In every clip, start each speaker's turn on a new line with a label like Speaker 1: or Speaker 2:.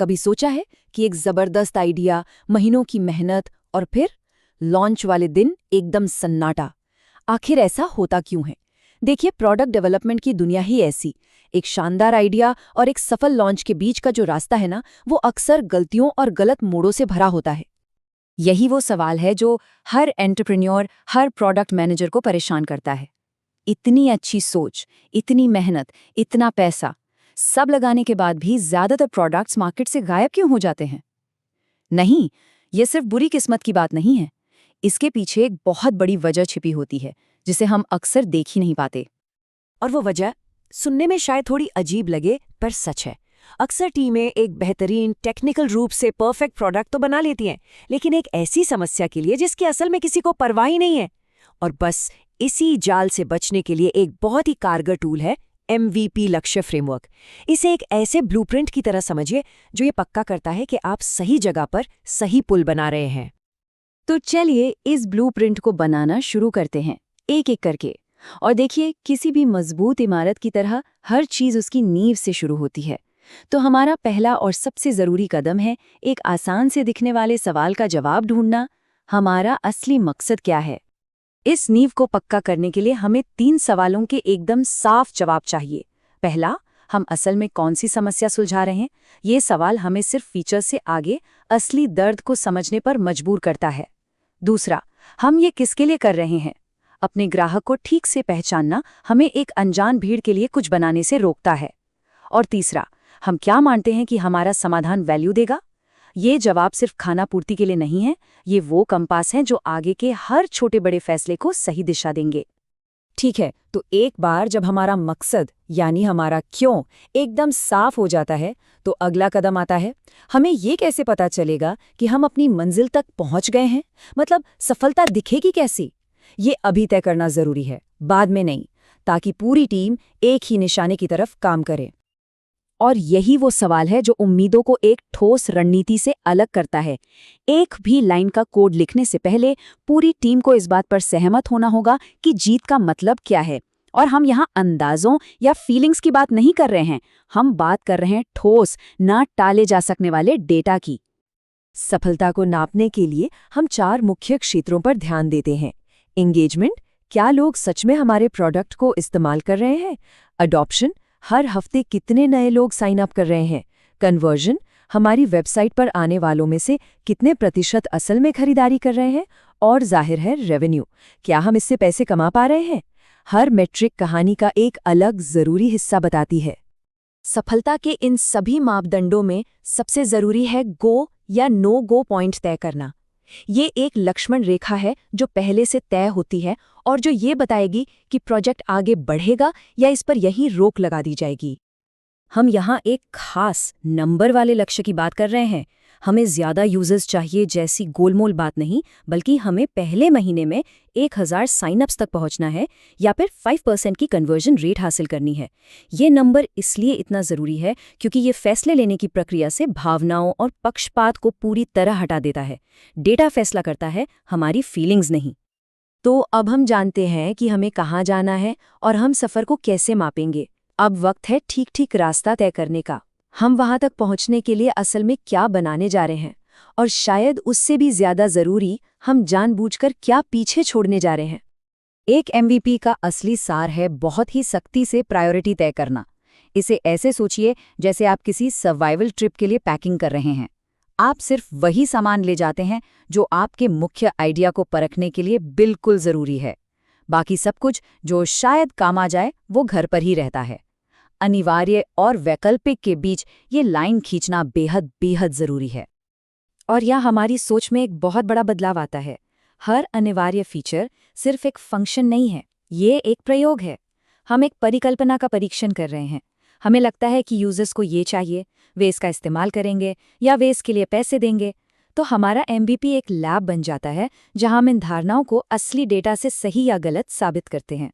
Speaker 1: कभी सोचा है कि एक जबरदस्त आइडिया, महीनों की मेहनत और फिर लॉन्च वाले दिन एकदम सन्नाटा। आखिर ऐसा होता क्यों है? देखिए, प्रोडक्ट डेवलपमेंट की दुनिया ही ऐसी। एक शानदार आइडिया और एक सफल लॉन्च के बीच का जो रास्ता है ना, वो अक्सर गलतियों और गलत मोड़ों से भरा होता है। यही वो सवाल है जो हर एंटरप्रेन्योर, हर प्रोडक्ट मैनेजर को परेशान करता है। इतनी अच्छी सोच, इतनी मेहनत, इतना पैसा, सब लगाने के बाद भी ज्यादातर प्रोडक्ट्स मार्केट से गायब क्यों हो जाते हैं? नहीं, ये सिर्फ बुरी किस्मत की बात नहीं है। इसके पीछे एक बहुत बड़ी वजह छिपी होती है, जिसे हम अक्सर देख ही नहीं पाते।
Speaker 2: और वो वजह सुनने में शायद थोड़ी अजीब लगे, पर सच है। अक्सर टीमें एक बेहतरीन टेक्निकल रूप से परफेक्ट प्रोडक्ट तो बना लेती हैं, लेकिन एक ऐसी समस्या के लिए जिसकी असल में किसी को परवाह ही नहीं है। और बस इसी जाल से बचने के लिए एक बहुत ही कारगर टूल है MVP लक्ष्य फ्रेमवर्क। इसे एक ऐसे ब्लूप्रिंट की तरह समझिए जो ये पक्का करता है कि आप सही जगह पर सही पुल बना रहे हैं।
Speaker 1: तो चलिए इस ब्लूप्रिंट को बनाना शुरू करते हैं, एक एक करके। और देखिए, किसी भी मजबूत इमारत की तरह हर चीज उसकी नींव से शुरू होती है। तो हमारा पहला और सबसे जरूरी कदम है एक आसान से दिखने वाले सवाल का जवाब ढूंढना। हमारा असली मकसद क्या है? इस नींव को पक्का करने के लिए हमें 3 सवालों के एकदम साफ जवाब चाहिए। पहला, हम असल में कौन सी समस्या सुलझा रहे हैं? ये सवाल हमें सिर्फ फीचर से आगे असली दर्द को समझने पर मजबूर करता है। दूसरा, हम ये किसके लिए कर रहे हैं? अपने ग्राहक को ठीक से पहचानना हमें एक अनजान भीड़ के लिए कुछ बनाने से रोकता है। और तीसरा, हम क्या मानते हैं कि हमारा समाधान वैल्यू देगा? ये जवाब सिर्फ खाना पूर्ति के लिए नहीं है, ये वो कंपास हैं जो आगे के हर छोटे बड़े फैसले को सही दिशा देंगे। ठीक है, तो एक बार जब हमारा मकसद यानी हमारा क्यों एकदम साफ हो जाता है, तो अगला कदम आता है, हमें ये कैसे पता चलेगा कि हम अपनी मंजिल तक पहुंच गए हैं? मतलब सफलता दिखेगी कैसी? ये अभी तय करना जरूरी है, बाद में नहीं, ताकि पूरी टीम एक ही निशाने की तरफ काम करे। और यही वो सवाल है जो उम्मीदों को एक ठोस रणनीति से अलग करता है। एक भी लाइन का कोड लिखने से पहले पूरी टीम को इस बात पर सहमत होना होगा कि जीत का मतलब क्या है। और हम यहाँ अंदाजों या फीलिंग्स की बात नहीं कर रहे हैं, हम बात कर रहे हैं ठोस, ना टाले जा सकने वाले डेटा की।
Speaker 2: सफलता को नापने के लिए हम 4 मुख्य क्षेत्रों पर ध्यान देते हैं। एंगेजमेंट, क्या लोग सच में हमारे प्रोडक्ट को इस्तेमाल कर रहे हैं? अडॉप्शन, हर हफ्ते कितने नए लोग साइन अप कर रहे हैं? कन्वर्जन, हमारी वेबसाइट पर आने वालों में से कितने प्रतिशत असल में खरीदारी कर रहे हैं? और जाहिर है रेवेन्यू, क्या हम इससे पैसे कमा पा रहे हैं? हर मैट्रिक कहानी का एक अलग जरूरी हिस्सा बताती है।
Speaker 1: सफलता के इन सभी मापदंडों में सबसे जरूरी है गो या नो गो पॉइंट तय करना। ये एक लक्ष्मण रेखा है जो पहले से तय होती है और जो ये बताएगी कि प्रोजेक्ट आगे बढ़ेगा या इस पर यहीं रोक लगा दी जाएगी। हम यहाँ एक खास नंबर वाले लक्ष्य की बात कर रहे हैं। हमें ज्यादा यूजर्स चाहिए जैसी गोलमोल बात नहीं, बल्कि हमें पहले महीने में 1000 साइनअप्स तक पहुंचना है या फिर 5% की कन्वर्जन रेट हासिल करनी है। ये नंबर इसलिए इतना जरूरी है क्योंकि ये फैसले लेने की प्रक्रिया से भावनाओं और पक्षपात को पूरी तरह हटा देता है। डेटा फैसला करता है, हमारी फीलिंग्स नहीं। तो अब हम जानते हैं कि हमें कहाँ जाना है और हम सफ़र को कैसे मापेंगे। अब वक्त है ठीक रास्ता तय करने का। हम वहां तक पहुंचने के लिए असल में क्या बनाने जा रहे हैं, और शायद उससे भी ज्यादा जरूरी, हम जानबूझकर क्या पीछे छोड़ने जा रहे हैं। एक MVP का असली सार है बहुत ही सख्ती से प्रायोरिटी तय करना। इसे ऐसे सोचिए जैसे आप किसी सर्वाइवल ट्रिप के लिए पैकिंग कर रहे हैं। आप सिर्फ वही सामान ले जाते हैं जो आपके मुख्य आइडिया को परखने के लिए बिल्कुल जरूरी है। बाकी सब कुछ जो शायद काम आ जाए वो घर पर ही रहता है। अनिवार्य और वैकल्पिक के बीच ये लाइन खींचना बेहद बेहद जरूरी है। और यहाँ हमारी सोच में एक बहुत बड़ा बदलाव आता है। हर अनिवार्य फीचर सिर्फ एक फंक्शन नहीं है, ये एक प्रयोग है। हम एक परिकल्पना का परीक्षण कर रहे हैं। हमें लगता है कि यूजर्स को ये चाहिए, वे इसका इस्तेमाल करेंगे या वे इसके लिए पैसे देंगे। तो हमारा MVP एक लैब बन जाता है जहां हम इन धारणाओं को असली डेटा से सही या गलत साबित करते हैं।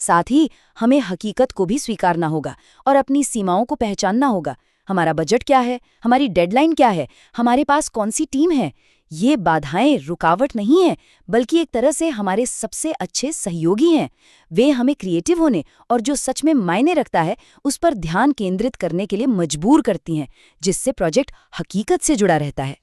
Speaker 1: साथ ही हमें हकीकत को भी स्वीकारना होगा और अपनी सीमाओं को पहचानना होगा। हमारा बजट क्या है, हमारी डेडलाइन क्या है, हमारे पास कौन सी टीम है,
Speaker 3: ये बाधाएं रुकावट नहीं है, बल्कि एक तरह से हमारे सबसे अच्छे सहयोगी हैं। वे हमें क्रिएटिव होने और जो सच में मायने रखता है उस पर ध्यान केंद्रित करने के लिए मजबूर करती हैं, जिससे प्रोजेक्ट हकीकत से जुड़ा रहता है।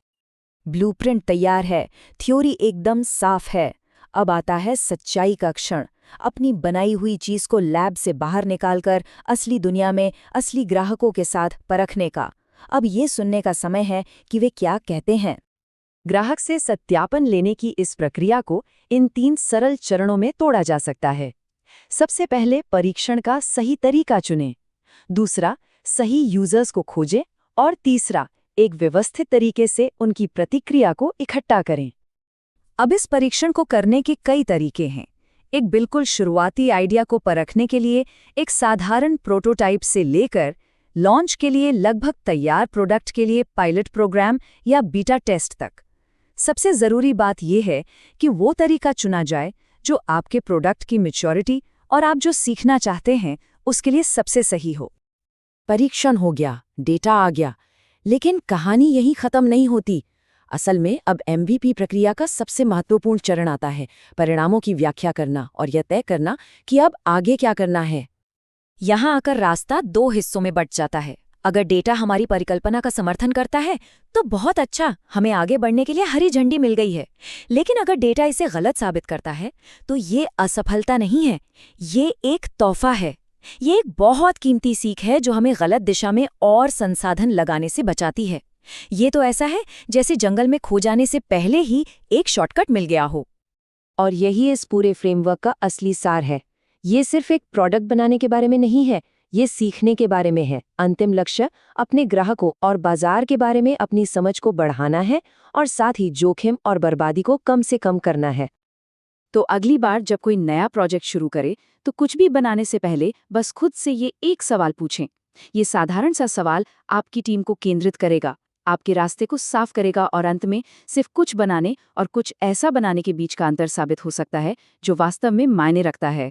Speaker 2: ब्लूप्रिंट तैयार है, थ्योरी एकदम साफ है। अब आता है सच्चाई का क्षण, अपनी बनाई हुई चीज को लैब से बाहर निकालकर असली दुनिया में असली ग्राहकों के साथ परखने का। अब ये सुनने का समय है कि वे क्या कहते हैं।
Speaker 1: ग्राहक से सत्यापन लेने की इस प्रक्रिया को इन 3 सरल चरणों में तोड़ा जा सकता है। सबसे पहले परीक्षण का सही तरीका चुनें। दूसरा, सही यूजर्स को खोजें। और तीसरा, एक व्यवस्थित तरीके से उनकी प्रतिक्रिया को इकट्ठा करें।
Speaker 2: अब इस परीक्षण को करने के कई तरीके हैं। एक बिल्कुल शुरुआती आइडिया को परखने के लिए एक साधारण प्रोटोटाइप से लेकर लॉन्च के लिए लगभग तैयार प्रोडक्ट के लिए पायलट प्रोग्राम या बीटा टेस्ट तक। सबसे ज़रूरी बात यह है कि वो तरीका चुना जाए जो आपके प्रोडक्ट की मैच्योरिटी और आप जो सीखना चाहते हैं उसके लिए सबसे सही हो। परीक्षण हो गया, डेटा आ गया, लेकिन कहानी यहीं ख़त्म नहीं होती। असल में अब MVP प्रक्रिया का सबसे महत्वपूर्ण चरण आता है, परिणामों की व्याख्या करना और यह तय करना कि अब आगे क्या करना है।
Speaker 3: यहाँ आकर रास्ता 2 हिस्सों में बंट जाता है। अगर डेटा हमारी परिकल्पना का समर्थन करता है तो बहुत अच्छा, हमें आगे बढ़ने के लिए हरी झंडी मिल गई है। लेकिन अगर डेटा इसे गलत साबित करता है तो ये असफलता नहीं है, ये एक तोहफा है। ये एक बहुत कीमती सीख है जो हमें गलत दिशा में और संसाधन लगाने से बचाती है। ये तो ऐसा है जैसे जंगल में खो जाने से पहले ही एक शॉर्टकट मिल गया हो।
Speaker 1: और यही इस पूरे फ्रेमवर्क का असली सार है। ये सिर्फ एक प्रोडक्ट बनाने के बारे में नहीं है, ये सीखने के बारे में है। अंतिम लक्ष्य अपने ग्राहकों और बाजार के बारे में अपनी समझ को बढ़ाना है और साथ ही जोखिम और बर्बादी को कम से कम करना है।
Speaker 2: तो अगली बार जब कोई नया प्रोजेक्ट शुरू करे तो कुछ भी बनाने से पहले बस खुद से ये एक सवाल पूछें। ये साधारण सा सवाल आपकी टीम को केंद्रित करेगा, आपके रास्ते को साफ करेगा और अंत में सिर्फ कुछ बनाने और कुछ ऐसा बनाने के बीच का अंतर साबित हो सकता है जो वास्तव में मायने रखता है।